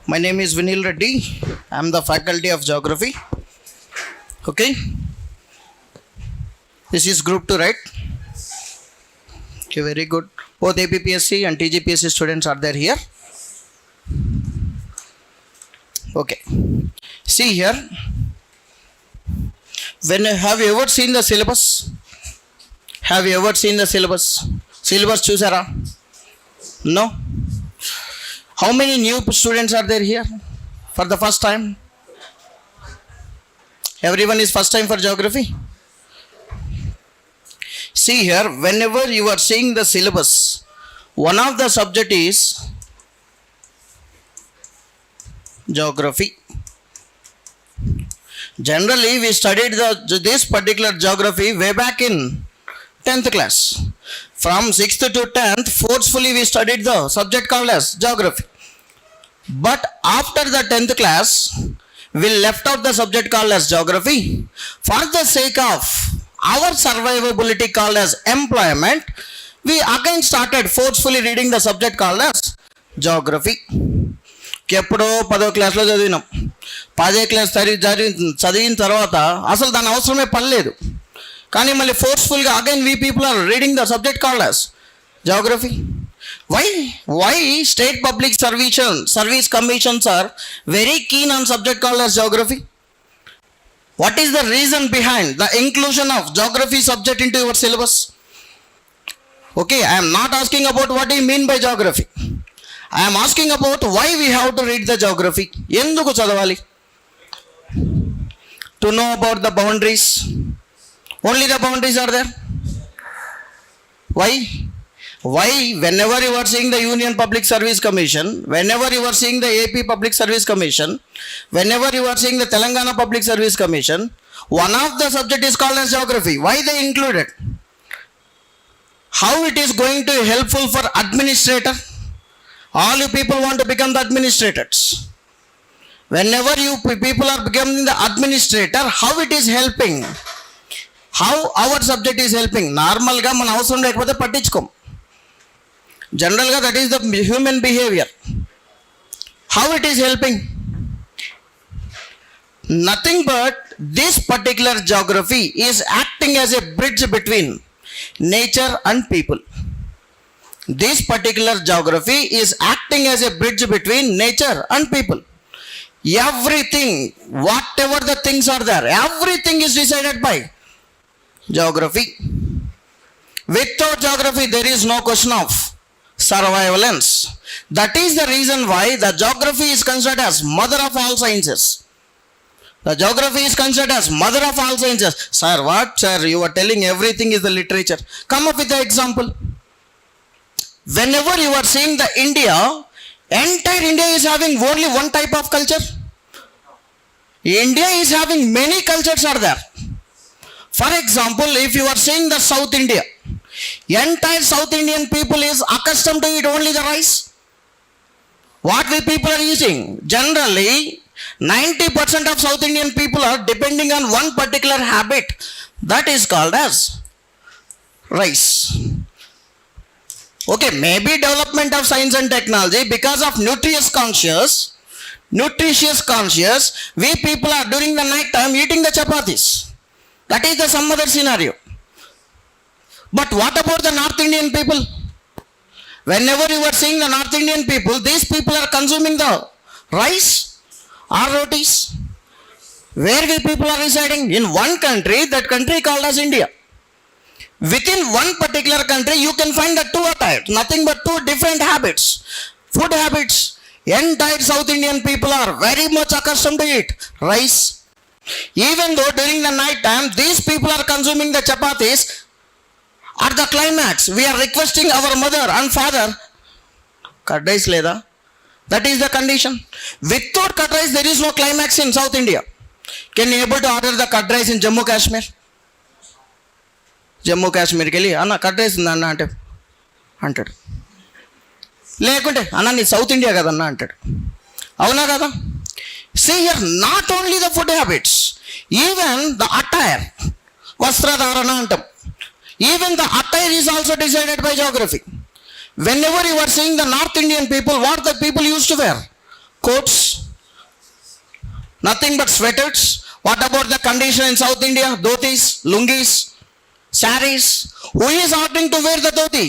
My name is Vineel Reddy. I am the faculty of geography. Okay. This is group 2, right? Okay, very good. Both APPSC and TGPSC students are there here. Okay. See here. Have you ever seen the syllabus? Have you ever seen the syllabus? Syllabus chusara? No? How many new students are there here for the first time? Everyone is first time for geography? See here, whenever you are seeing the syllabus, one of the subject is geography. Generally, we studied this particular geography way back in 10th class. From 6th to 10th, forcefully we studied the subject called as geography. But after the 10th class, we left out the subject called as geography. For the sake of our survivability called as employment, we again started forcefully reading the subject called as geography. ఎప్పుడో 10వ క్లాస్లో చదివినాం. 10వ class చదివిన తర్వాత అసలు దాని అవసరమే పడలేదు. కానీ మళ్ళీ ఫోర్స్ఫుల్గా again we people are reading the subject called as geography. Why state public service commissions are very keen on subject called as geography? What is the reason behind the inclusion of geography subject into your syllabus? Okay, I am not asking about what you mean by geography. I am asking about why we have to read the geography. Enduku chadavali? To know about the boundaries. Only the boundaries are there. Why? Whenever you are seeing the Union Public Service Commission, whenever you are seeing the AP Public Service Commission, whenever you are seeing the Telangana Public Service Commission, one of the subject is called as geography. Why they include it? How it is going to be helpful for administrator? All you people want to become the administrators. Whenever you people are becoming the administrator, how it is helping? How our subject is helping? Normal ga man avasaram lekapothe pattichukom. General ga that is the human behavior. How it is helping? Nothing but this particular geography is acting as a bridge between nature and people. This particular geography is acting as a bridge between nature and people. Everything, whatever the things are there, everything is decided by geography. Without geography, there is no question of survivalence. That is the reason why the geography is considered as mother of all sciences. The geography is considered as mother of all sciences. Sir, what? Sir, you are telling everything is the literature. Come up with the example. Whenever you are seeing the India, entire India is having only one type of culture. India is having many cultures are there. For example, if you are seeing the South India, entire South Indian people is accustomed to eat only the rice. What we people are using? Generally, 90% of South Indian people are depending on one particular habit that is called as rice. Okay, maybe development of science and technology, because of nutritious conscious, we people are during the night time eating the chapatis. That is the some other scenario. But what about the North Indian people? Whenever you are seeing the North Indian people, these people are consuming the rice or rotis. Where we people are residing? In one country, that country called as India. Within one particular country, you can find the two types, nothing but two different habits, food habits. Entire South Indian people are very much accustomed to eat rice. Even though during the night time, these people are consuming the chapatis, at the climax, we are requesting our mother and father, curd rice leda. That is the condition. Without curd rice, there is no climax in South India. Can you able to order the curd rice in Jammu Kashmir? Jammu కాశ్మీర్కి వెళ్ళి అన్న కట్టేసింది అన్న అంటే అంటాడు. లేకుంటే అన్న నీ south India కదన్నా అంటాడు. అవునా కదా? See here, not only the food habits, even the attire, వస్త్రధారణ అంటాం. Even the attire is also decided by geography. Whenever you are seeing the North Indian people, what the people used to wear? Coats, nothing but sweaters. What about the condition in South India? Dhotis, lungis, saris. Who is ordering to wear the dhoti?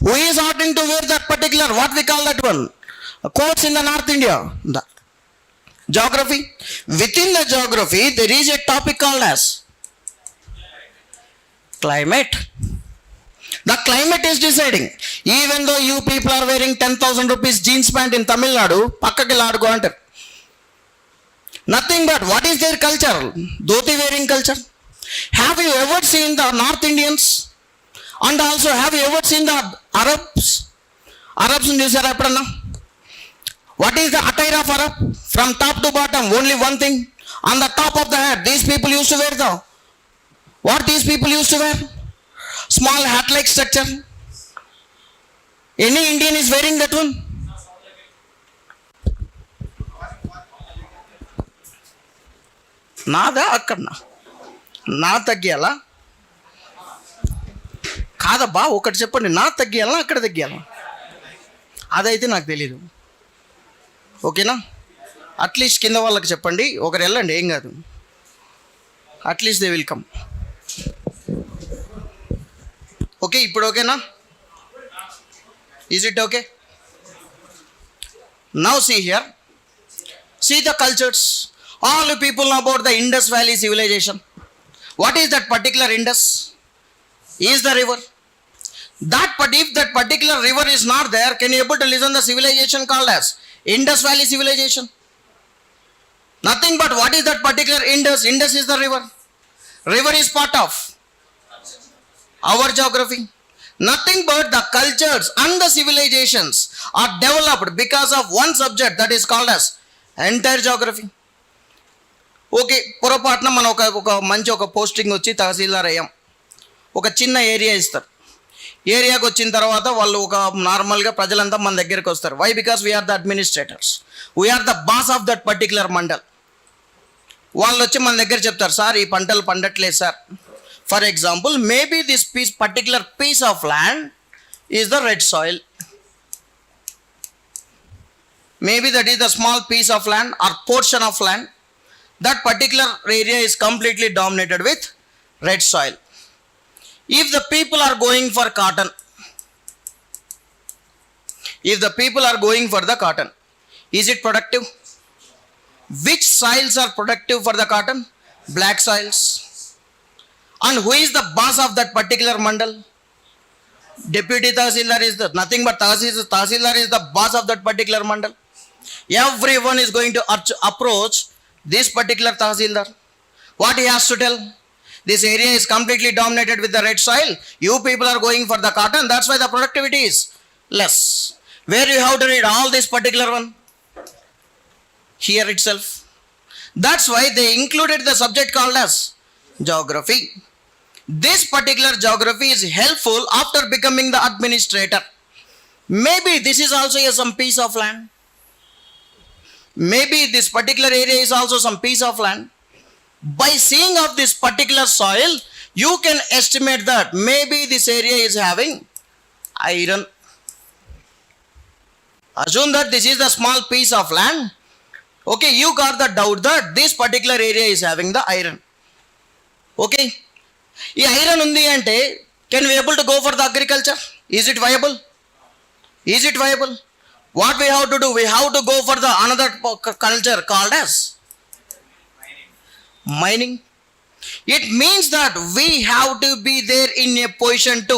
Who is ordering to wear that particular, what we call that one? Coats in the North India. The geography. Within the geography, there is a topic called as climate. The climate is deciding. Even though you people are wearing 10,000 rupees jeans pant in Tamil Nadu, pakkaki ladugo antaru. Nothing but what is their culture? Dhoti wearing culture. Have you ever seen the North Indians? And also have you ever seen the Arabs? Arabs in this eppadana. What is the attire of Arab? From top to bottom, only one thing. On the top of the head, these people used to wear the, what these people used to wear? Small hat-like structure. Any Indian is wearing that one? నాదా అక్కడనా నా తగ్గియాలా కాదబ్బా ఒకటి చెప్పండి, నా తగ్గియాలా అక్కడ తగ్గియాలా? అదైతే నాకు తెలీదు. ఓకేనా? అట్లీస్ట్ కింద వాళ్ళకి చెప్పండి, ఒకరు వెళ్ళండి, ఏం కాదు. At least they will come. Okay, ఇప్పుడు ఓకేనా? Is it okay? Now see here, see the cultures. All you people know about the Indus Valley civilization. What is that particular Indus? Is the river. If that particular river is not there, can you able to listen the civilization called as Indus Valley civilization? Nothing but what is that particular Indus? Indus is the river. River is part of our geography. Nothing but the cultures and the civilizations are developed because of one subject that is called as entire geography. Okay, పొరపాటున మనం ఒక మంచి ఒక posting వచ్చి తహసీల్దార్ అయ్యాం. ఒక చిన్న area ఇస్తారు. ఏరియాకి వచ్చిన తర్వాత వాళ్ళు ఒక నార్మల్గా ప్రజలంతా మన దగ్గరికి వస్తారు. Why? Because we are the administrators, we are the boss of that particular mandal. వాళ్ళు వచ్చి మన దగ్గర చెప్తారు, సార్ ఈ పంటలు పండట్లేదు sir. For example, maybe this particular piece of land is the red soil. Maybe that is the small piece of land or portion of land. That particular area is completely dominated with red soil. If the people are going for cotton, is it productive? Which soils are productive for the cotton? Black soils. And who is the boss of that particular mandal? Deputy Tahsildar is nothing but Tahsildar is the boss of that particular mandal. Everyone is going to approach this particular Tahsildar. What he has to tell? This area is completely dominated with the red soil. You people are going for the cotton. That's why the productivity is less. Where you have to read all this particular one? Here itself. That's why they included the subject called as geography. This particular geography is helpful after becoming the administrator. Maybe this is also some piece of land. Maybe this particular area is also some piece of land. By seeing of this particular soil, you can estimate that maybe this area is having iron. Assume that this is the small piece of land. Okay, you got the doubt that this particular area is having the iron. Okay, ఈ iron ఉంది అంటే can we able to go for the agriculture? Is it viable? Is it viable? What we have to do? We have to go for the another culture called as mining. It means that we have to be there in a position to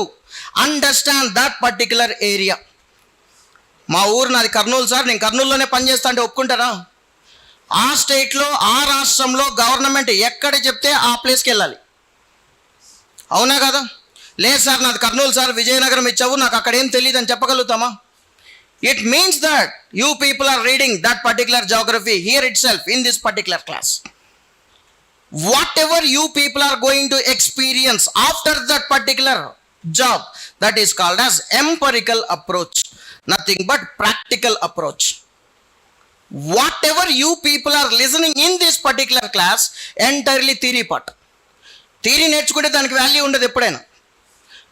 understand that particular area. మా ఊరు నాది Kurnool sir, నేను కర్నూలులోనే పనిచేస్తా అంటే ఒప్పుకుంటారా? ఆ స్టేట్లో ఆ రాష్ట్రంలో గవర్నమెంట్ ఎక్కడ చెప్తే ఆ ప్లేస్కి వెళ్ళాలి, అవునా కదా? లేదు సార్ నాది కర్నూలు సార్, విజయనగరం ఇచ్చావు, నాకు అక్కడ ఏం తెలియదు అని చెప్పగలుగుతామా? It means that you people are reading that particular geography here itself in this particular class. Whatever you people are going to experience after that particular job, that is called as empirical approach, nothing but practical approach. Whatever you people are listening in this particular class, entirely theory part. Theory నేర్చుకుంటే దానికి value ఉండదు ఎప్పుడైనా.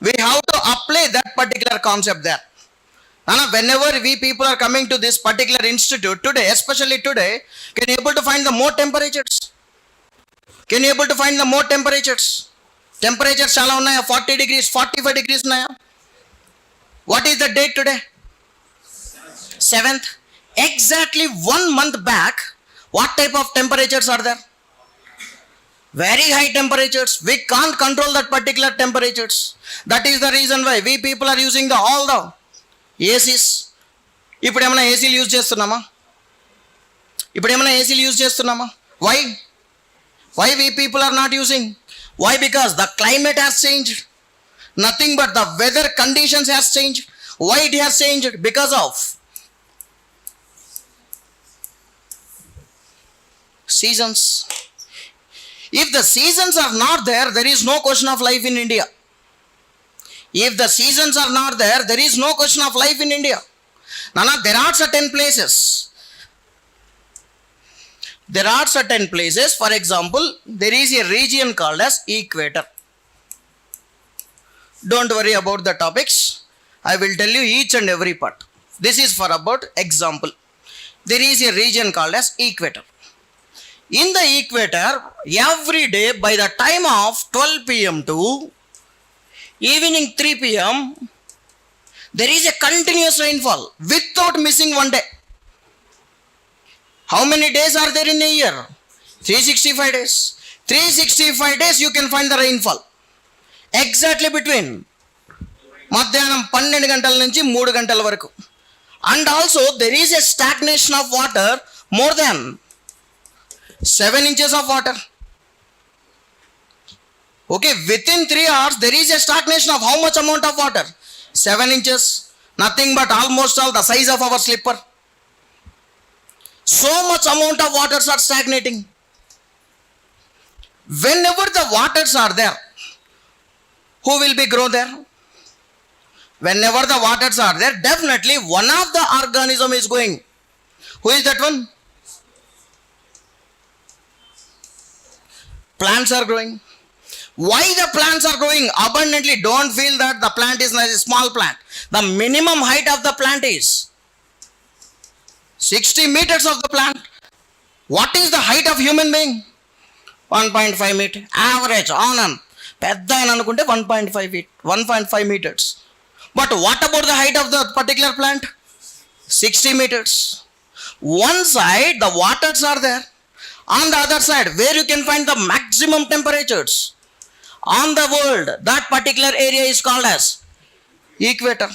We have to apply that particular concept there. Nana, whenever we people are coming to this particular institute today, especially today, can you able to find the more temperatures? Can you able to find the more temperatures? Temperatures chala unnaya, 40 degrees, 45 degrees unnaya. What is the date today? 7th. Exactly 1 month back, what type of temperatures are there? Very high temperatures. We can't control that particular temperatures. That is the reason why we people are using all the ACs. ఇప్పుడు ఏమైనా ఏసీలు use చేస్తున్నామా? Why? Why we people are not using? Why? Because the climate has changed. Nothing but the weather conditions has changed. Why it has changed? Because of seasons. If the seasons are not there, there is no question of life in India. If the seasons are not there, there is no question of life in India. Nana, there are certain places. For example, there is a region called as equator. Don't worry about the topics. I will tell you each and every part. This is for about example. There is a region called as equator. In the equator, every day by the time of 12 p.m. to evening 3 p.m., there is a continuous rainfall without missing one day. How many days are there in a year? 365 days. 365 days you can find the rainfall. Exactly between మధ్యాహ్నం 12 గంటల నుంచి 3 గంటల వరకు. And also there is a stagnation of water more than 7 inches of water. Okay, within 3 hours there is a stagnation of how much amount of water? 7 inches. Nothing but almost all the size of our slipper. So much amount of waters are stagnating. Whenever the waters are there, who will be grow there? Whenever the waters are there, definitely one of the organism is going. Who is that one? Plants are growing. Why the plants are growing abundantly? Don't feel that the plant is a small plant. The minimum height of the plant is 60 meters of the plant. What is the height of human being? 1.5 meter. Average on and pedda anukunte 1.5 meters. But what about the height of the particular plant? 60 meters. One side the waters are there. On the other side, where you can find the maximum temperatures on the world, that particular area is called as equator.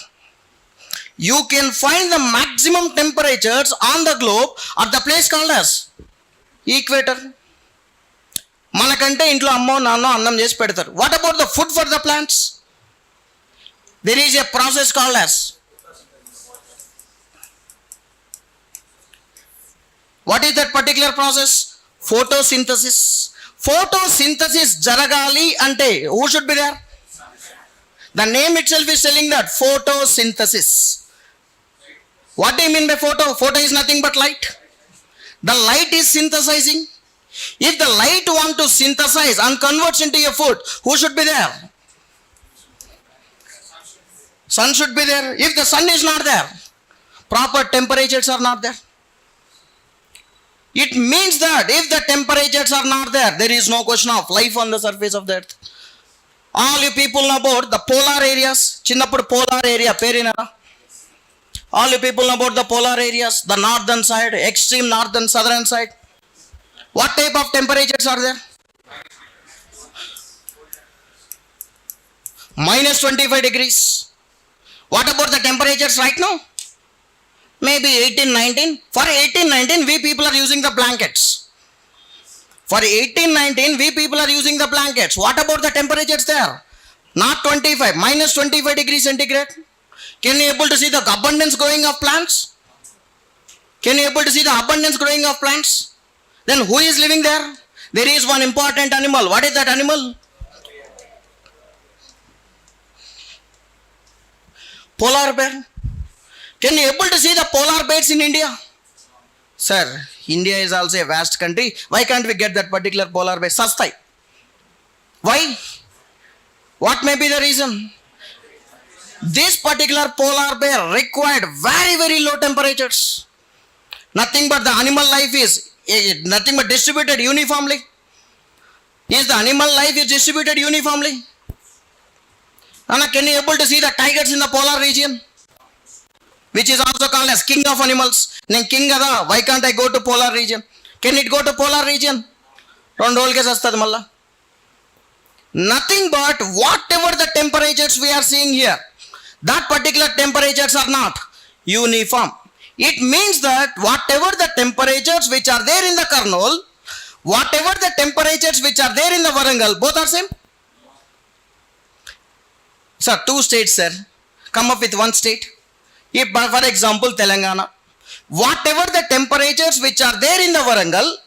You can find the maximum temperatures on the globe at the place called as equator. మనకంటే ఇంట్లో అమ్మో నాన్నో అన్నం చేసి పెడతారు. What about the food for the plants? There is a process called as, what is that particular process? Photosynthesis. Photosynthesis jaragali ante who should be there? The name itself is telling that photosynthesis. What do you mean by photo? Photo is nothing but light. The light is synthesizing. If the light want to synthesize and converts into a food, who should be there? Sun should be there. If the sun is not there, proper temperatures are not there. It means that if the temperatures are not there, there is no question of life on the surface of the earth. All you people know about the polar areas. Chinnappudu polar area perina. All you people know about the polar areas, the northern side, extreme north and southern side. What type of temperatures are there? Minus 25 degrees. What about the temperatures right now? Maybe 18, 19. For 18, 19, we people are using the blankets. For 18, 19, we people are using the blankets. What about the temperatures there? Not 25, minus 25 degrees centigrade. Can you able to see the abundance growing of plants? Can you able to see the abundance growing of plants? Then who is living there? There is one important animal. What is that animal? Polar bear. Can you able to see the polar bears in India? Sir, India is also a vast country. Why can't we get that particular polar bear? Sastai. Why? What may be the reason? This particular polar bear required very, very low temperatures. Nothing but the animal life is nothing but distributed uniformly. Is the animal life is distributed uniformly? Anna, can you able to see the tigers in the polar region? Which is also called as king of animals. Then king ada, why can't I go to polar region? Can it go to polar region? Nothing but whatever the temperatures we are seeing here, that particular temperatures are not uniform. It means that whatever the temperatures which are there in the Kurnool, whatever the temperatures which are there in the Warangal, both are same. Sir, two states, sir. Come up with one state. If, for example, Telangana, whatever the temperatures which are there in the Warangal,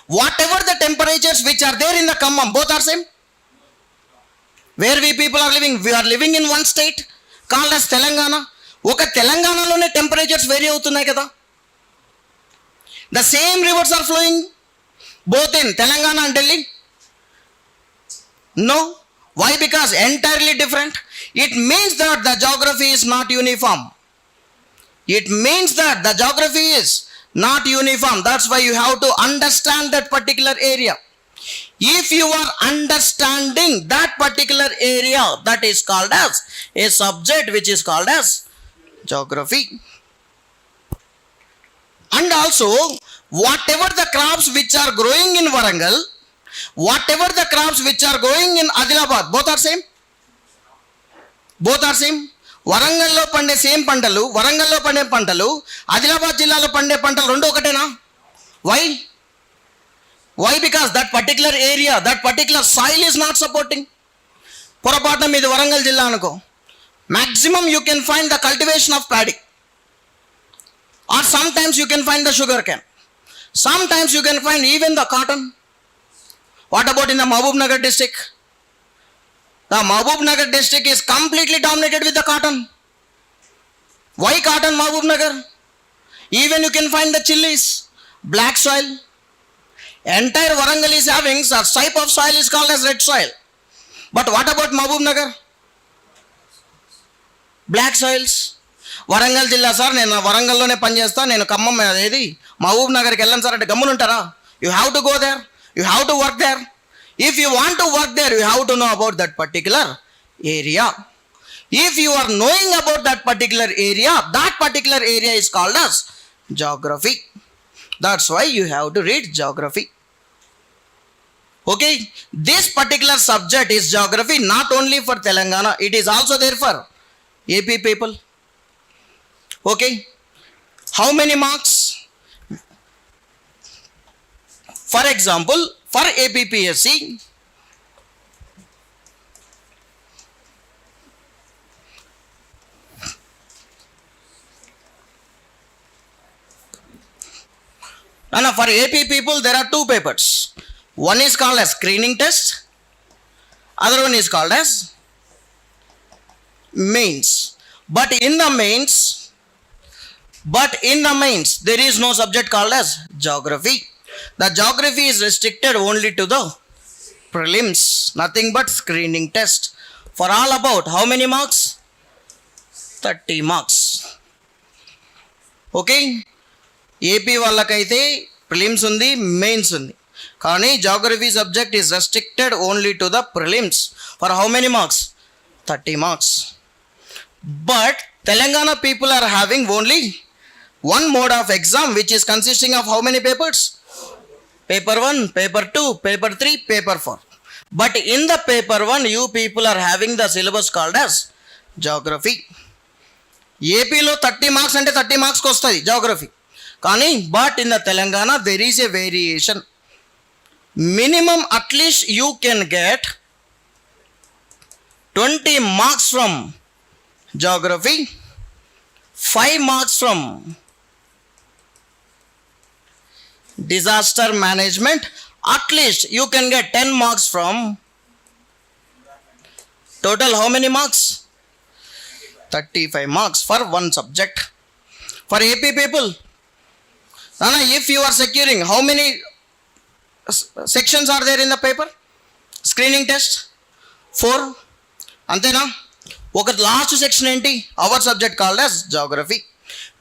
whatever the temperatures which are there in the Khammam, both are same. Where we people are living, we are living in one state called as Telangana. Oka Telangana lone temperatures vary avutunnayi kada. The same rivers are flowing both in Telangana and Delhi. No. Why? Because entirely different. It means that the geography is not uniform. It means that the geography is not uniform. That's why you have to understand that particular area. If you are understanding that particular area, that is called as a subject which is called as geography. And also, whatever the crops which are growing in Warangal, whatever the crops which are growing in Adilabad, both are same. Both are same. వరంగల్లో పండే same పంటలు, వరంగల్లో పండే పంటలు, ఆదిలాబాద్ జిల్లాలో పండే పంటలు రెండు ఒకటేనా? Why? Why? Because that particular area, that particular soil is not supporting. పొరపాటున మీది వరంగల్ జిల్లా అనుకో, maximum you can find the cultivation of paddy, or sometimes you can find the sugar cane, sometimes you can find even the cotton. What about in the Mahbub Nagar district? The Mahbub Nagar district is completely dominated with the cotton. Why cotton Mahbub Nagar? Even you can find the chilies, black soil. Entire Warangal is having a type of soil is called as red soil. But what about Mahbub Nagar? Black soils. Warangal జిల్లా sir, నేను వరంగల్లోనే పనిచేస్తాను, నేను ఖమ్మం ఏది మహబూబ్ నగర్కి వెళ్ళాను sir అంటే గమ్మునుంటారా? You have to go there, you have to work there. If you want to work there, you have to know about that particular area. If you are knowing about that particular area is called as geography. That's why you have to read geography. Okay, this particular subject is geography not only for Telangana, it is also there for AP people. Okay, how many marks? For example, for APPSC, for AP people there are two papers. One is called as screening test, other one is called as mains. But in the mains there is no subject called as geography. The geography is restricted only to the prelims, nothing but screening test. For all about how many marks? 30 marks. Okay, AP వాళ్ళకైతే prelims ఉంది, mains ఉంది. కానీ geography subject is restricted only to the prelims. For how many marks? 30 marks. But Telangana people are having only one mode of exam which is consisting of how many papers? Paper 1, paper 2, paper 3, paper 4. But in the paper 1, you people are having the syllabus called as geography. AP lo 30 marks ante 30 marks ku ostadi geography. Kani but in the Telangana there is a variation. Minimum at least you can get 20 marks from geography, 5 marks from disaster management, at least you can get 10 marks from total how many marks? 35 marks for one subject. For AP people, if you are securing how many sections are there in the paper? Screening test 4, antena ఒక last section ఏంటి, our subject called as geography.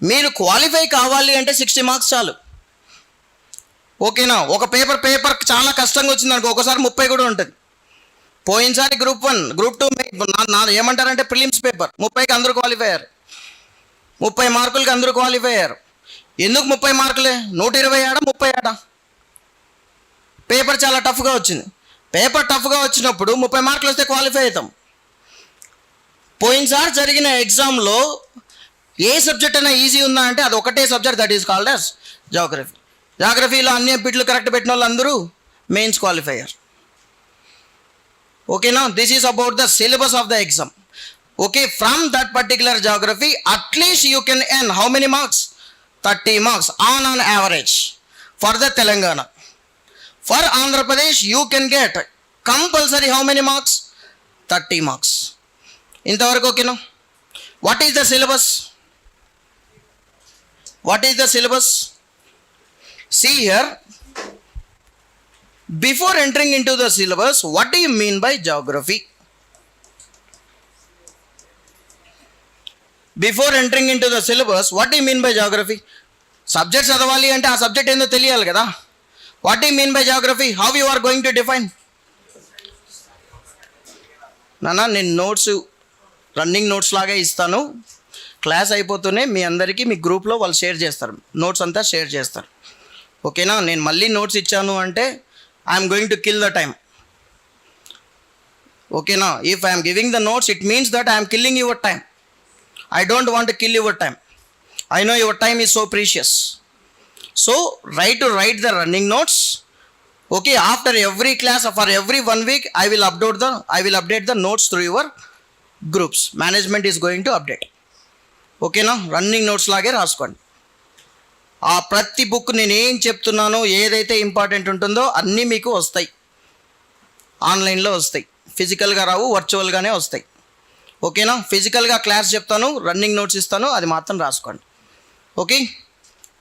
మీరు qualify కావాలి అంటే 60 marks చాలు. ఓకేనా? ఒక paper చాలా కష్టంగా వచ్చింది అనుకో, ఒకసారి 30 కూడా ఉంటుంది. పోయినసారి గ్రూప్ 1 గ్రూప్ 2 ఏమంటారంటే ప్రిలిమ్స్ పేపర్ 30కి అందరూ క్వాలిఫై అయ్యారు, 30 మార్కులకి అందరూ క్వాలిఫై అయ్యారు. ఎందుకు 30 మార్కులే? 120 ఆడ 30 ఆడ. పేపర్ చాలా టఫ్గా వచ్చింది. పేపర్ టఫ్గా వచ్చినప్పుడు 30 మార్కులు వస్తే క్వాలిఫై అవుతాం. పోయినసారి జరిగిన ఎగ్జామ్లో ఏ సబ్జెక్ట్ అయినా ఈజీ ఉందా అంటే అది ఒకటే subject, that is called as geography. జాగ్రఫీలో అన్ని బిట్లు కరెక్ట్ పెట్టిన వాళ్ళు అందరూ మెయిన్స్ క్వాలిఫై అయ్యారు. ఓకేనా? This is about the syllabus of the exam. Okay, from that particular geography at least you can earn how many marks? 30 marks on an average for the Telangana. For Andhra Pradesh you can get compulsory how many marks? 30 marks. ఇంతవరకు ఓకేనా? What is the syllabus? What is the syllabus? See here, before entering into the syllabus, what do you mean by geography? Before entering into the syllabus, what do you mean by geography? Subject చదవాలి అంటే ఆ subject ఏందో తెలియాలి కదా. What do you mean by geography? How you are going to define? నేను notes running notes లాగే ఇస్తాను. Class అయిపోతూనే మీ అందరికీ మీ గ్రూప్లో వాళ్ళు షేర్ చేస్తారు, నోట్స్ అంతా షేర్ చేస్తారు. ఓకేనా? నేను మళ్ళీ నోట్స్ ఇచ్చాను అంటే I'm going to kill the time. ఓకేనా? If I'm giving the notes it means that I'm killing your time. I don't want to kill your time. I know your time is so precious. So write the running notes. Okay, after every class for every 1 week I will update the notes through your groups. Management is going to update. Okay na? Running notes లాగే రాసుకోండి. ఆ ప్రతి book నేను ఏం చెప్తున్నానో ఏదైతే important ఉంటుందో అన్నీ మీకు వస్తాయి, ఆన్లైన్లో వస్తాయి. ఫిజికల్గా రావు, వర్చువల్గానే వస్తాయి. ఓకేనా? ఫిజికల్గా క్లాస్ చెప్తాను, రన్నింగ్ నోట్స్ ఇస్తాను, అది మాత్రం రాసుకోండి. Okay,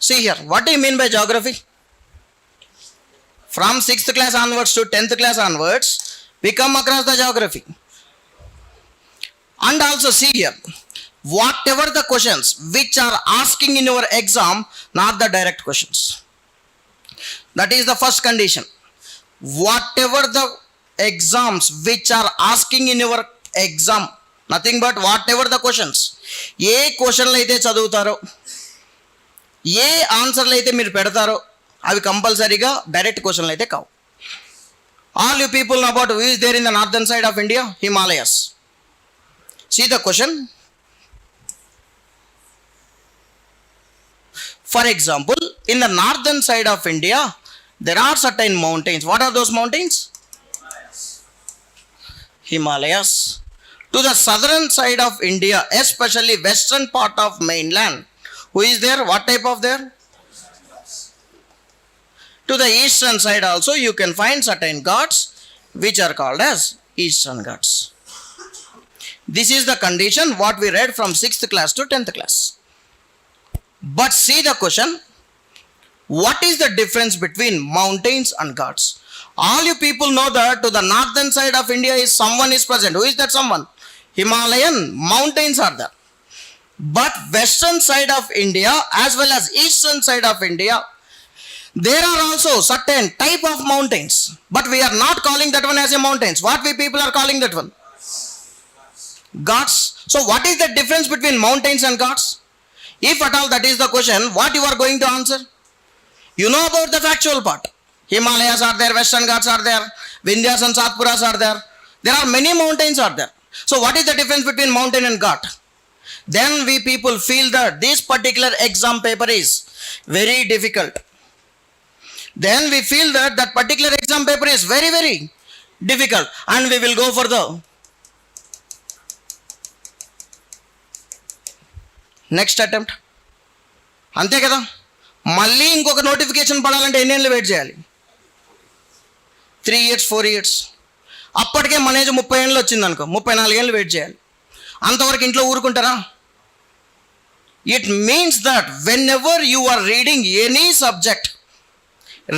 see here, what you mean by geography? ఫ్రమ్ 6th class onwards to 10th class onwards we come across the geography. And also see here, whatever the questions which are asking in your exam, not the direct questions. That is the first condition. Whatever the exams which are asking in your exam, nothing but whatever the questions, ఏ క్వశ్చన్లు అయితే చదువుతారో, ఏ ఆన్సర్లు అయితే మీరు పెడతారో అవి కంపల్సరీగా direct క్వశ్చన్లు అయితే కావు. All you people know about who is there in the northern side of India? Himalayas. See the question. For example, in the northern side of India there are certain mountains. What are those mountains? Himalayas. To the southern side of India, especially western part of mainland, who is there? What type of there? To the eastern side also you can find certain ghats which are called as eastern ghats. This is the condition what we read from 6th class to 10th class. But see the question, what is the difference between mountains and ghats? All you people know that to the northern side of India is someone is present. Who is that someone? Himalayan mountains are there. But western side of India as well as eastern side of India, there are also certain type of mountains, but we are not calling that one as a mountains. What we people are calling that one? Ghats. So what is the difference between mountains and ghats? If at all that is the question, what you are going to answer? You know about the factual part. Himalayas are there, Western Ghats are there, Vindhyas and Satpuras are there. There are many mountains are there. So what is the difference between mountain and Ghat? Then we people feel that this particular exam paper is very difficult. Then we feel that that particular exam paper is very, very difficult and we will go for the next attempt. అంతే కదా? మళ్ళీ ఇంకొక notification పడాలంటే ఎన్ని ఏళ్ళు wait చేయాలి? 3 years 4 years. అప్పటికే మన ఏజ్ 30 ఏళ్ళు వచ్చింది అనుకో, 34 ఏళ్ళు వెయిట్ చేయాలి. అంతవరకు ఇంట్లో ఊరుకుంటారా? It means that whenever you are reading any subject,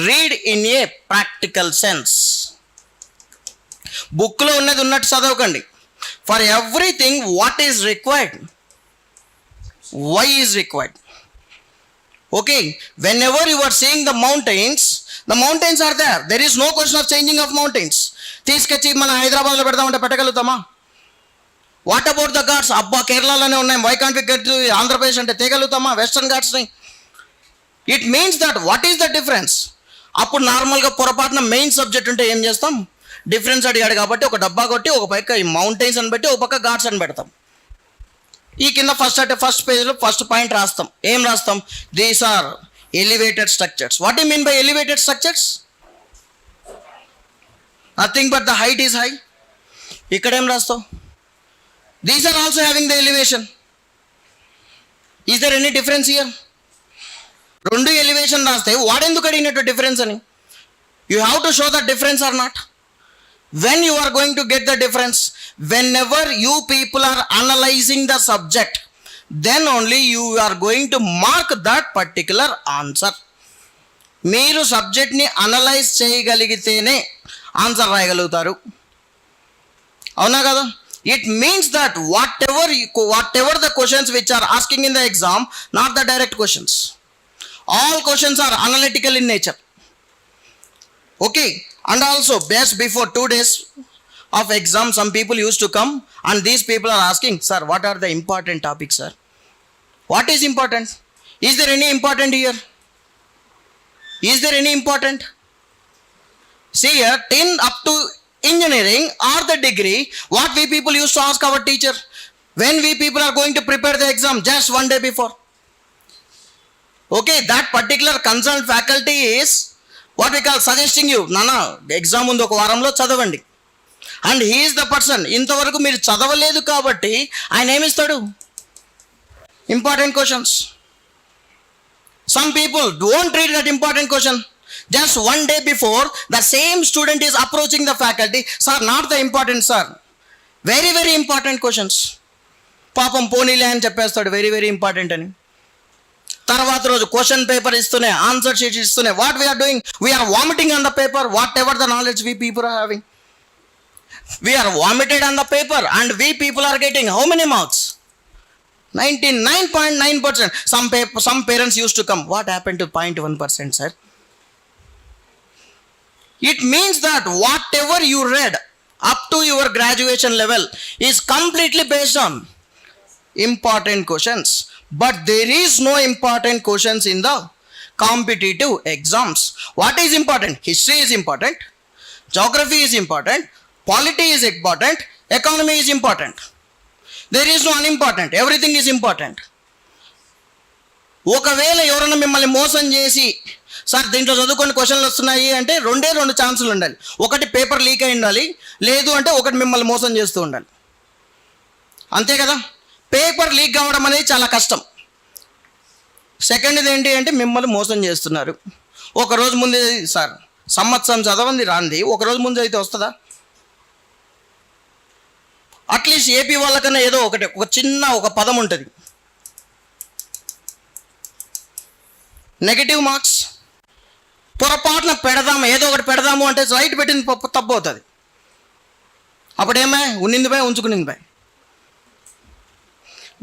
read in a practical sense. బుక్లో ఉన్నది ఉన్నట్టు చదవకండి. For everything, what is required? Why is required? Okay, whenever you are seeing the mountains are there. There is no question of changing of mountains. తీసుకొచ్చి మన హైదరాబాద్లో పెడదామంటే పెట్టగలుగుతామా? What about the ghats? అబ్బా కేరళలోనే ఉన్నాయి, why can't we get Andhra Pradesh అంటే తేగలుగుతామా వెస్టర్న్ ఘాట్స్ని? It means that what is the difference? అప్పుడు నార్మల్గా పొరపాటున మెయిన్ సబ్జెక్ట్ ఉంటే ఏం చేస్తాం? డిఫరెన్స్ అడిగాడు కాబట్టి ఒక డబ్బా కొట్టి ఒక పక్క ఈ మౌంటైన్స్ అని పెట్టి ఒక పక్క ఘాట్స్ అని పెడతాం. ఈ కింద ఫస్ట్ పేజ్లో ఫస్ట్ పాయింట్ రాస్తాం. ఏం రాస్తాం? These are elevated structures. What you mean by elevated structures? Nothing but the height is high. ఇక్కడ ఏం రాస్తావు? These are also having the elevation. Is there any difference here? రెండు ఎలివేషన్ రాస్తే వాడెందుకు అడిగినట్టు డిఫరెన్స్ అని? You have to show the difference or not. When you are going to get the difference? Whenever you people are analyzing the subject, then only you are going to mark that particular answer. మీరు సబ్జెక్ట్ని analyse చేయగలిగితేనే answer రాయగలుగుతారు. అవునా కదా? It means that whatever the questions which are asking in the exam, not the direct questions. All questions are analytical in nature. Okay, and also best before 2 days of exam, some people used to come and these people are asking, sir, what are the important topics, sir? What is important? Is there any important here? Is there any important? See here, 10 up to engineering or the degree, what we people used to ask our teacher when we people are going to prepare the exam just 1 day before. Okay, that particular concerned faculty is what we call suggesting you, నానా exam ఉంది ఒక వారంలో చదవండి. And he is the person. ఇంతవరకు మీరు చదవలేదు కాబట్టి ఆయన ఏమిస్తాడు? Important questions. Some people don't read that important question. Just 1 day before, the same student is approaching the faculty, sir, not the important, sir, very very important questions. పాపం పోనీలే అని చెప్పేస్తాడు వెరీ వెరీ ఇంపార్టెంట్ అని. తర్వాత రోజు question paper ఇస్తూనే, answer sheet ఇస్తూనే, what we're doing? We're vomiting on the paper whatever the knowledge we people are having. We're vomited on the paper and we people are getting how many marks? 99.9%. Some parents used to come, what happened to 0.1%, sir? It means that whatever you read up to your graduation level is completely based on important questions. But there is no important questions in the competitive exams. What is important? History is important, geography is important, polity is important, economy is important. There is no unimportant. Everything is important. ఒకవేళ ఎవరైనా మిమ్మల్ని మోసం చేసి, sir దీంట్లో చదువుకొని క్వశ్చన్లు వస్తున్నాయి అంటే 2 ఛాన్సులు ఉండాలి. ఒకటి పేపర్ లీక్ అయి ఉండాలి, లేదు అంటే ఒకటి మిమ్మల్ని మోసం చేస్తూ ఉండాలి. అంతే కదా? పేపర్ లీక్ కావడం అనేది చాలా కష్టం. సెకండ్ది ఏంటి అంటే మిమ్మల్ని మోసం చేస్తున్నారు. ఒకరోజు ముందే, సార్ సంవత్సరం చదవండి రాంది ఒకరోజు ముందు అయితే వస్తుందా? అట్లీస్ట్ ఏపీ వాళ్ళకన్నా ఏదో ఒక చిన్న పదం ఉంటుంది, నెగిటివ్ మార్క్స్. పొరపాటున పెడదాము, ఏదో ఒకటి పెడదాము అంటే రైట్ పెట్టింది తప్పు అవుతుంది. అప్పుడేమే ఉన్నింది బాయ్, ఉంచుకునింది బాయ్.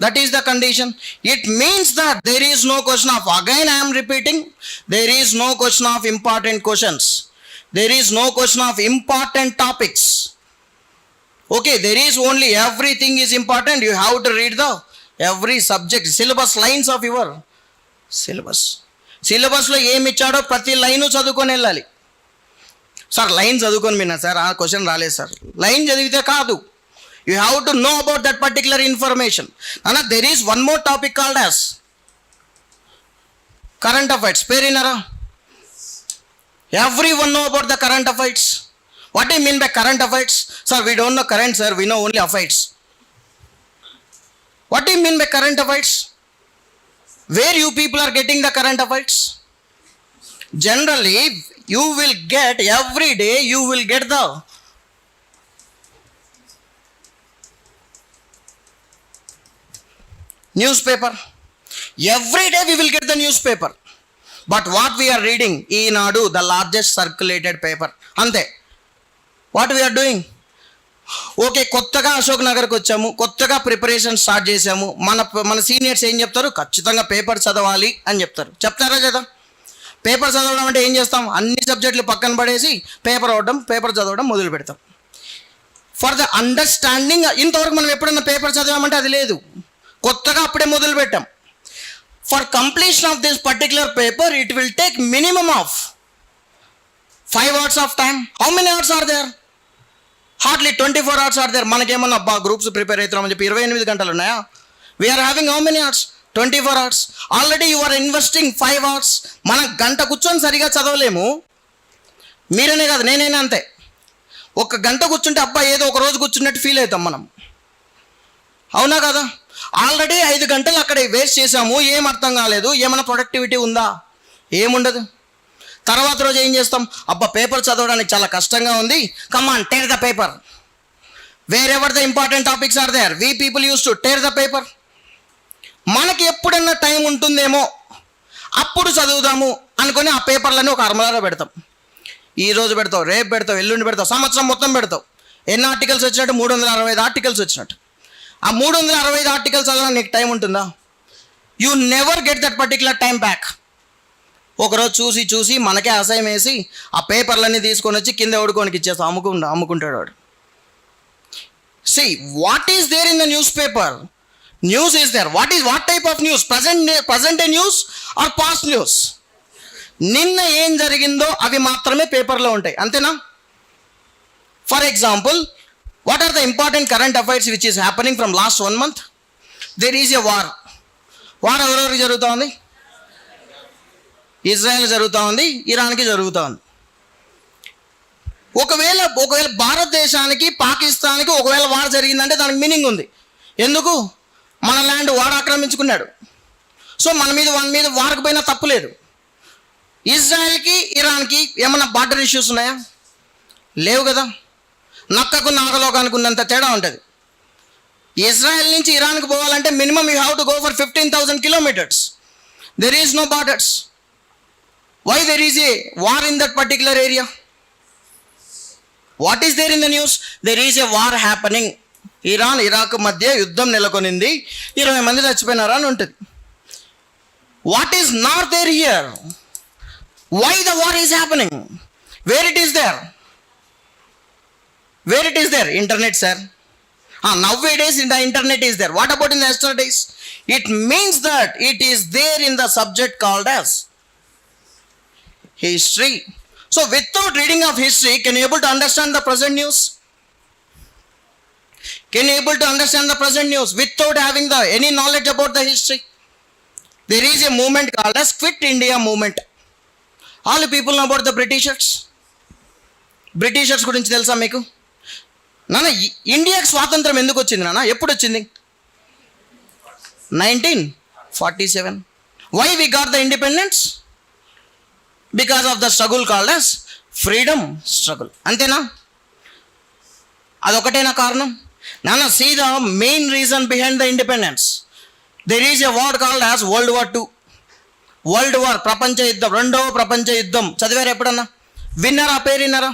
That is the condition. It means that there is no question of, again I am repeating, there is no question of important questions. There is no question of important topics. Okay, there is only, everything is important. You have to read the every subject, syllabus lines of your syllabus. సిలబస్లో ఏమి ఇచ్చాడో ప్రతి line చదువుకొని వెళ్ళాలి. Sir line చదువుకొని విన్నా sir, ఆ question రాలేదు సార్. లైన్ చదివితే కాదు. You have to know about that particular information. And there is one more topic called as current affairs. Perinara. Everyone know about the current affairs. What do you mean by current affairs? Sir, we don't know current, sir. We know only affairs. What do you mean by current affairs? Where you people are getting the current affairs? Generally, you will get, every day you will get the newspaper. Every day we will get the newspaper. But what we are reading, Eenadu, the largest circulated paper. Ante. What we are doing? Okay, కొత్తగా అశోక్ నగర్కి వచ్చాము, కొత్తగా preparation start చేసాము. మన seniors ఏం చెప్తారు? ఖచ్చితంగా paper చదవాలి అని చెప్తారు. చెప్తారా కదా? పేపర్ చదవడం అంటే ఏం చేస్తాం? అన్ని సబ్జెక్టులు పక్కన పడేసి పేపర్ చదవడం మొదలు పెడతాం. ఫర్ ద అండర్స్టాండింగ్, ఇంతవరకు మనం ఎప్పుడన్నా పేపర్ చదివామంటే అది లేదు, కొత్తగా అప్పుడే మొదలు పెట్టాం. For completion of this particular paper it will take minimum of 5 hours of time. How many hours are there? Hardly 24 hours are there. మనకేమన్నా గ్రూప్స్ ప్రిపేర్ అవుతున్నామని చెప్పి 28 గంటలు ఉన్నాయా? We are having how many hours? 24 hours. Already you are investing 5 hours. మనం గంట కూర్చొని సరిగా చదవలేము. మీరనే కాదు, నేనైనా అంతే. ఒక గంట కూర్చుంటే అబ్బా ఏదో ఒక రోజు కూర్చున్నట్టు ఫీల్ అవుతాం మనం, అవునా కదా? ఆల్రెడీ 5 గంటలు అక్కడ వేస్ట్ చేసాము, ఏం అర్థం కాలేదు. ఏమైనా ప్రొడక్టివిటీ ఉందా? ఏముండదు. తర్వాత రోజు ఏం చేస్తాం? అబ్బా పేపర్ చదవడానికి చాలా కష్టంగా ఉంది, come on tear the paper. Wherever the important topics are there, we people use to tear the paper. మనకి ఎప్పుడన్నా టైం ఉంటుందేమో అప్పుడు చదువుదాము అనుకొని ఆ పేపర్లన్నీ ఒక అర్మలాలో పెడతాం. ఈ రోజు పెడతావు, రేపు పెడతావు, ఎల్లుండి పెడతావు, సంవత్సరం మొత్తం పెడతావు. ఎన్ని ఆర్టికల్స్ వచ్చినట్టు? 365 ఆర్టికల్స్ వచ్చినట్టు. ఆ 365 ఆర్టికల్స్ చదవడానికి నీకు టైం ఉంటుందా? You never get that particular time back. ఒకరోజు చూసి మనకే అసహ్యం వేసి ఆ పేపర్లన్నీ తీసుకొని వచ్చి కింద ఓడుకోనికి ఇచ్చేస్తాం, అమ్ముకుంటాడు వాడు. See what is there in the news paper? News is there. What type of news? Present news or past news? నిన్న ఏం జరిగిందో అవి మాత్రమే పేపర్లో ఉంటాయి, అంతేనా? For example, what are the important current affairs which is happening from last 1 month? There is a war. ఎవరెవరికి జరుగుతూ ఉంది? ఇజ్రాయెల్ జరుగుతూ ఉంది, ఇరాన్కి జరుగుతూ ఉంది. ఒకవేళ భారతదేశానికి పాకిస్తాన్కి ఒకవేళ వార్ జరిగిందంటే దానికి మీనింగ్ ఉంది. ఎందుకు? మన ల్యాండ్ వాడు ఆక్రమించుకున్నాడు, సో మన మీద వారికి పోయినా తప్పులేదు. ఇజ్రాయెల్కి ఇరాన్కి ఏమన్నా బార్డర్ ఇష్యూస్ ఉన్నాయా? లేవు కదా. నక్కకు నాగలోకానికి ఉన్నంత తేడా ఉంటుంది. ఇజ్రాయెల్ నుంచి ఇరాన్కి పోవాలంటే minimum you have to go for 15,000 kilometers. There is no borders. Why there is a war in that particular area? What is there in the news? There is a war happening. Iran Iraq మధ్య యుద్ధం నెలకొనింది, 20 మంది చచ్చిపోయినారా అని ఉంటుంది. What is not there here? Why the war is happening? Where it is there? Internet, sir. Nowadays in the internet is there. What about in the yesterdays? It means that it is there in the subject called as history. So without reading of history, can you able to understand the present news? Can you able to understand the present news without having any knowledge about the history? There is a movement called as Quit India movement. All people know about the Britishers. గురించి తెలుసా మీకు? నాన్న, ఇండియాకి స్వాతంత్రం ఎందుకు వచ్చింది నాన్న? ఎప్పుడు వచ్చింది? 1947. Why we got the independence? Because of the struggle called as freedom struggle. అంతేనా? అదొకటేనా కారణం? నాన్న, see the main reason behind the independence. There is a word called as World War II. World war, ప్రపంచ యుద్ధం, 2వ ప్రపంచ యుద్ధం. చదివారు ఎప్పుడన్నా? విన్నారా? పేరు విన్నారా?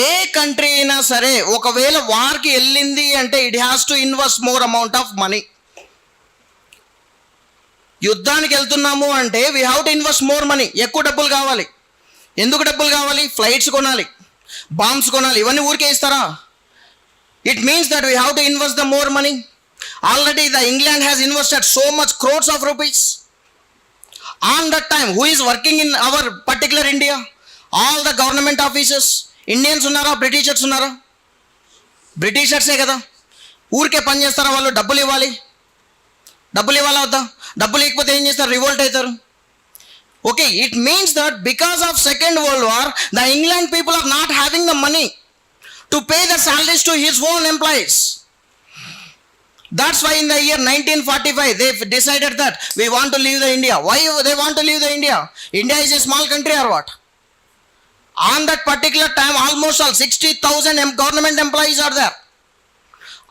ఏ కంట్రీ అయినా సరే ఒకవేళ వార్కి వెళ్ళింది అంటే it has to invest more amount of money. యుద్ధానికి వెళ్తున్నాము అంటే we have to invest more money. ఎక్కువ డబ్బులు కావాలి. ఎందుకు డబ్బులు కావాలి? ఫ్లైట్స్ కొనాలి, బాంబ్స్ కొనాలి. ఇవన్నీ ఊరికే ఇస్తారా? It means that we have to invest the more money. Already the England has invested so much crores of rupees. On that time, who is working in our particular India? All the government officers. Indians ఉన్నారా? Britishers ఉన్నారా? బ్రిటిషర్సే కదా. ఊరికే పని చేస్తారా వాళ్ళు? డబ్బులు ఇవ్వాలి వద్దా? డబ్బులు ఇవ్వకపోతే ఏం చేస్తారు? రివోల్ట్ అవుతారు. Okay, it means that because of second world war the England people are not having the money to pay the salaries to his own employees. That's why in the year 1945 they decided that we want to leave the India. Why they want to leave the India? India is a small country or what? On that particular time almost all 60,000 government employees are there.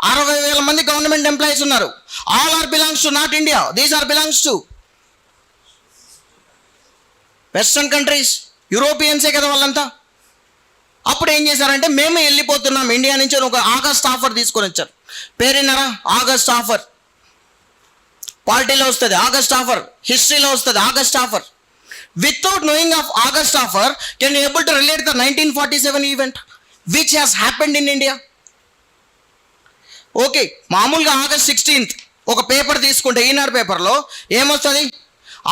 60,000 మంది government employees ఉన్నారు. All are belongs to not India. These are belongs to Western countries. Europeans కదా వాళ్ళంతా. అప్పుడు ఏం చేశారంటే మేము వెళ్ళిపోతున్నాం India నుంచి ఒక ఆగస్ట్ ఆఫర్ తీసుకొని వచ్చారు. పేరున్నారా? August offer. పాలిటీలో వస్తుంది ఆగస్ట్ ఆఫర్, హిస్టరీలో వస్తుంది August offer. Without knowing of August offer can you able to relate the 1947 event which has happened in India? Okay, మామూలుగా ఆగస్ట్ 16th ఒక పేపర్ తీసుకుంటే ఈనాడు పేపర్లో ఏమొస్తుంది?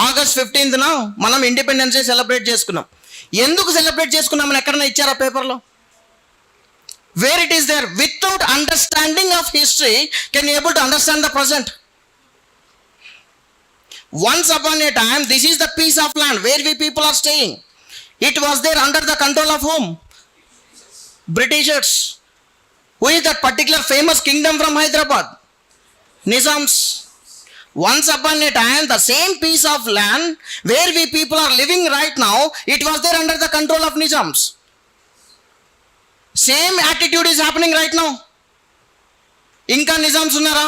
ఆగస్ట్ 15th మనం ఇండిపెండెన్స్ డే సెలబ్రేట్ చేసుకున్నాం. ఎందుకు సెలబ్రేట్ చేసుకున్నామని ఎక్కడైనా ఇచ్చారా పేపర్లో? Where it is there. Without understanding of history can you able to understand the present. Once upon a time, this is the piece of land where we people are staying. It was there under the control of whom? Britishers. Who is that particular famous kingdom from Hyderabad? Nizams. Once upon a time, the same piece of land where we people are living right now, it was there under the control of Nizams. Same attitude is happening right now. ఇంకా నిజామ్స్ ఉన్నారా?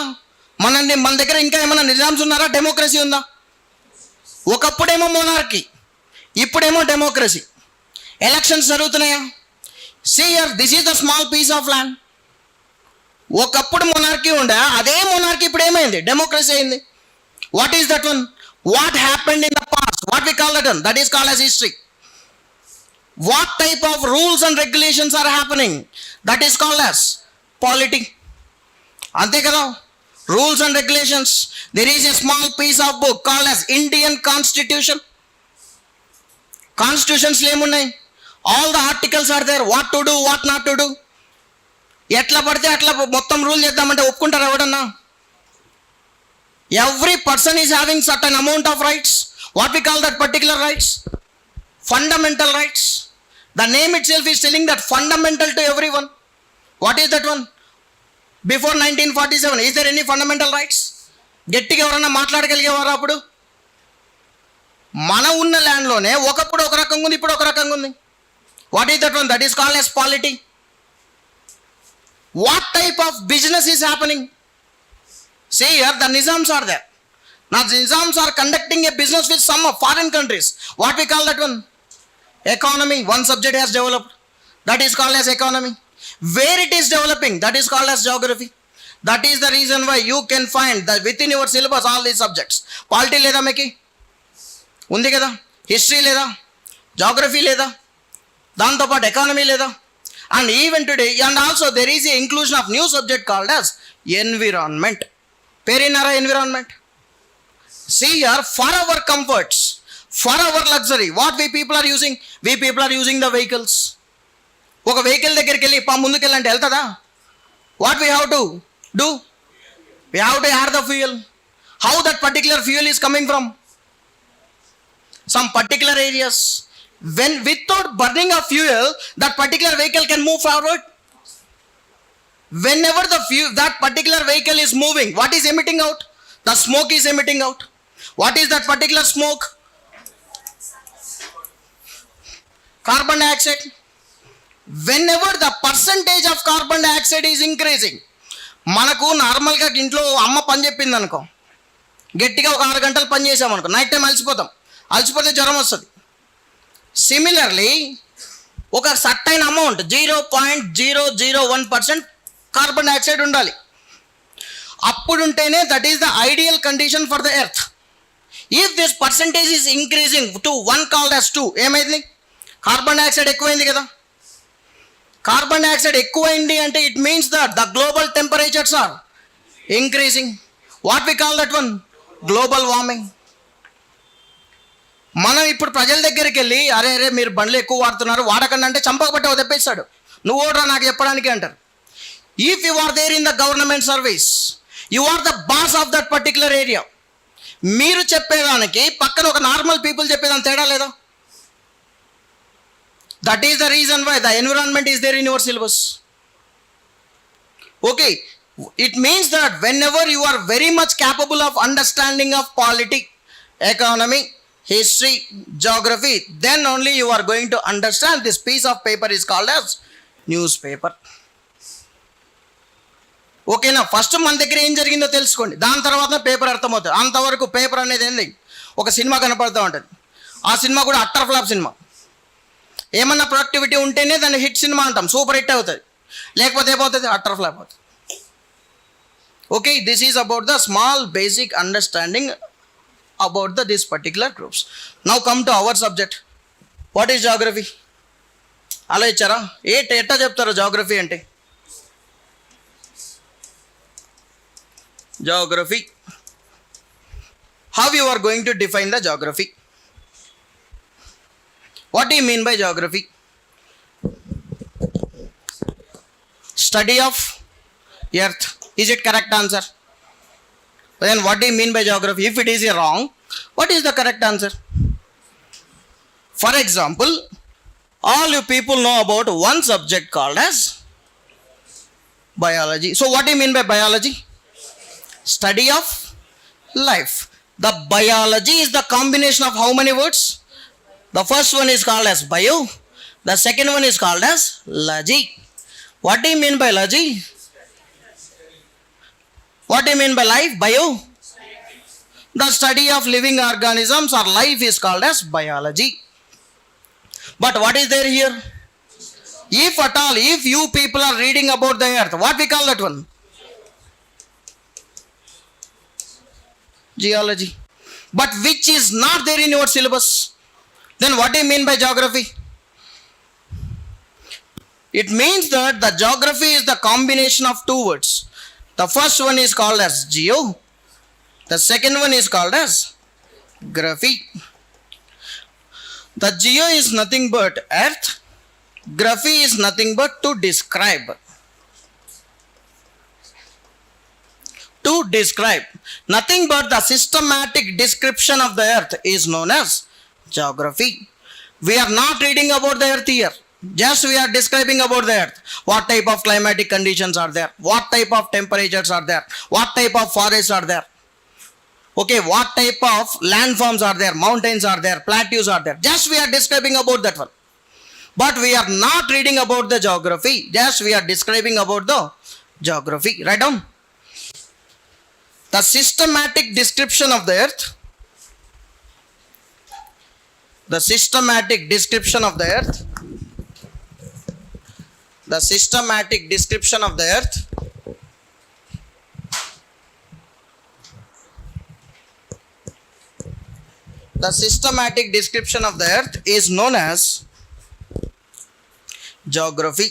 మన దగ్గర ఇంకా ఏమైనా నిజామ్స్ ఉన్నారా? Democracy ఉందా? ఒకప్పుడేమో monarchy, ఇప్పుడేమో డెమోక్రసీ. ఎలక్షన్స్ జరుగుతున్నాయా? See here, this is the small piece of land. ఒకప్పుడు మోనార్కీ ఉండే, అదే మోనార్కీ ఇప్పుడు ఏమైంది? డెమోక్రసీ అయింది. What is that one? What happened in the past? What we call that one? That is called as history. What type of rules and regulations are happening? That is called as polity. అంతే కదా? Rules and regulations. There is a small piece of book called as Indian Constitution. Constitutions ఏమున్నాయి? All the articles are there. What to do, what not to do. ఎట్లా పడితే అట్లా మొత్తం rule చేద్దామంటే ఒప్పుకుంటారు ఎవడన్నా? Every person is having certain amount of rights. What we call that particular rights? Fundamental rights. The name itself is telling that fundamental to everyone. What is that one? Before 1947, is there any fundamental rights? గట్టిగా ఎవరన్నా మాట్లాడగలిగేవారు? అప్పుడు మన ఉన్న ల్యాండ్లోనే ఒకప్పుడు ఒక రకంగా ఉంది, ఇప్పుడు ఒక రకంగా ఉంది. What is that one? That is called as polity. What type of business is happening? See here, the Nizams are there. నా Nizams are conducting a business with some foreign countries. What we call that one? Economy. One subject has developed, that is called as economy. Where it is developing, that is called as geography. That is the reason why you can find that within your syllabus all these subjects. Polity లేదా మీకు ఉంది కదా, history లేదా, geography లేదా, దాంతోపాటు economy లేదా, and even today and also there is a inclusion of new subject called as environment. పేరేనారా? Environment. See here, for our comforts, for our luxury, what we people are using? We people are using the vehicles. ఒక vehicle దగ్గరికి వెళ్ళి ముందుకెళ్ళంటే వెళ్తుందా? What we have to do? We have to add the fuel. How that particular fuel is coming from some particular areas. When without burning of fuel that particular vehicle can move forward. Whenever that particular vehicle is moving, what is emitting out? The smoke is emitting out. What is that particular smoke? Carbon dioxide. Whenever the percentage of carbon dioxide is increasing, మనకు నార్మల్గా ఇంట్లో అమ్మ పని చెప్పింది అనుకో, గట్టిగా ఒక 6 గంటలు పని చేసామనుకో, నైట్ టైం అలసిపోతే జ్వరం వస్తుంది. సిమిలర్లీ ఒక సర్టైన్ అమౌంట్ 0.001% కార్బన్ డైఆక్సైడ్ ఉండాలి. అప్పుడుంటేనే that is the ideal condition for the earth. If this percentage is increasing to 1 called as 2, ఏమైంది? కార్బన్ డైఆక్సైడ్ ఎక్కువైంది కదా. కార్బన్ డైఆక్సైడ్ ఎక్కువైంది అంటే it means that the global temperatures are increasing. What we call that one? Global warming. మనం ఇప్పుడు ప్రజల దగ్గరికి వెళ్ళి అరే మీరు బండ్లు ఎక్కువ వాడుతున్నారు, వాడకండి అంటే చంపకపోతే తెప్పిస్తాడు. నువ్వు ఓడరా నాకు చెప్పడానికి అంటారు. If you are there in the government service, you are the boss of that particular area. మీరు చెప్పేదానికి పక్కన ఒక నార్మల్ పీపుల్ చెప్పేదాని తేడా లేదా? That is the reason why the environment is there in your syllabus. Okay, it means that whenever you are very much capable of understanding of polity, economy, history, geography, then only you are going to understand this piece of paper is called as newspaper. ఓకేనా? First మన దగ్గర ఏం జరిగిందో తెలుసుకోండి, దాని తర్వాత paper అర్థమవుతుంది. అంతవరకు పేపర్ అనేది ఏంది? ఒక సినిమా కనపడుతూ ఉంటుంది, ఆ సినిమా కూడా అట్టర్ ఫ్లాప్ సినిమా. ఏమన్నా ప్రొడక్టివిటీ ఉంటేనే దాన్ని హిట్ సినిమా అంటాం, సూపర్ హిట్ అవుతుంది. లేకపోతే ఏమవుతుంది, అట్టర్ ఫ్లాప్ అవుతుంది. Okay, this is about the small basic understanding about this particular groups. Now come to our subject. What is geography? అలా ఇచ్చారా, ఎట్టా చెప్తారా జాగ్రఫీ అంటే? Geography. How you are going to define the geography? What do you mean by geography? Study of earth. Is it correct answer? Then what do you mean by geography? If it is wrong, what is the correct answer? For example, all you people know about one subject called as biology. So what do you mean by biology? Study of life. The biology is the combination of how many words? The first one is called as bio. The second one is called as logy. What do you mean by logy? What do you mean by life? Bio. The study of living organisms or life is called as biology. But what is there here? If at all, if you people are reading about the earth, what we call that one? Geology. But which is not there in your syllabus. Then what do you mean by geography? It means that the geography is the combination of two words. The first one is called as geo. The second one is called as graphy. The geo is nothing but earth. Graphy is nothing but to describe. To describe. Nothing but the systematic description of the earth is known as geography. We are not reading about the earth here. Just we are describing about the earth. What type of climatic conditions are there? What type of temperatures are there? What type of forests are there? Okay, what type of landforms are there? Mountains are there? Plateaus are there? Just we are describing about that one. But we are not reading about the geography. Just we are describing about the geography. Write down. The systematic description of the earth. The systematic description of the earth. The systematic description of the earth. The systematic description of the earth is known as geography.